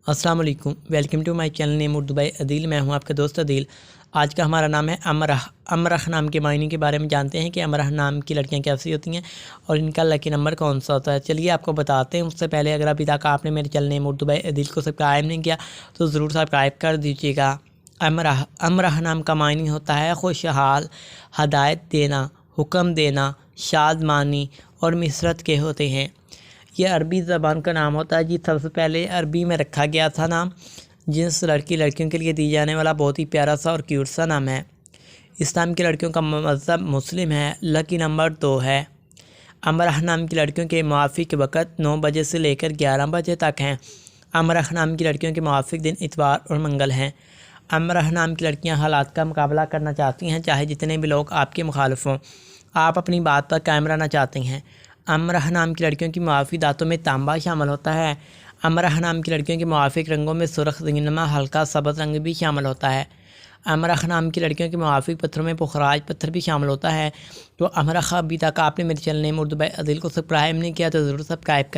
السلام علیکم، welcome to my channel name Urdu by Adeel. میں ہوں آپ کا دوست عدیل۔ آج کا ہمارا نام ہے امرح۔ امرح نام کے معنی کے بارے میں جانتے ہیں کہ امرح نام کی لڑکیاں کیسی ہوتی ہیں اور ان کا لکی نمبر کون سا ہوتا ہے۔ چلیے آپ کو بتاتے ہیں۔ اس سے پہلے اگر ابھی تک آپ نے میرے چینل نیم اردو بائی عدیل کو سبسکرائب نہیں کیا تو ضرور سبسکرائب کر دیجیے گا۔ امرح نام کا معنی ہوتا ہے خوشحال، ہدایت دینا، حکم دینا، شادمانی اور مسرت کے ہوتے ہیں۔ یہ عربی زبان کا نام ہوتا ہے سب سے پہلے عربی میں رکھا گیا تھا نام، جنس لڑکیوں کے لیے دی جانے والا بہت ہی پیارا سا اور کیوٹ سا نام ہے۔ اسلام کی لڑکیوں کا مذہب مسلم ہے۔ لکی نمبر 2 ہے۔ امرح نام کی لڑکیوں کے موافق وقت 9 بجے سے لے کر 11 بجے تک ہیں۔ امرح نام کی لڑکیوں کے موافق دن اتوار اور منگل ہیں۔ امرح نام کی لڑکیاں حالات کا مقابلہ کرنا چاہتی ہیں، چاہے جتنے بھی لوگ آپ کے مخالف ہوں۔ آپ اپنی بات پر قائم رہنا چاہتے ہیں۔ امرح نام کی لڑکیوں کی موافق دانتوں میں تانبا شامل ہوتا ہے۔ امرح نام کی لڑکیوں کے موافق رنگوں میں سرخ، رنگینما، ہلکا سبز رنگ بھی شامل ہوتا ہے۔ امرح نام کی لڑکیوں کے موافق پتھروں میں پخراج پتھر بھی شامل ہوتا ہے۔ تو امرح ابھی تک آپ نے میرے چینل نیم اردو بائی عدیل کو سبسکرائب نہیں کیا تو ضرور سبسکرائب کریں۔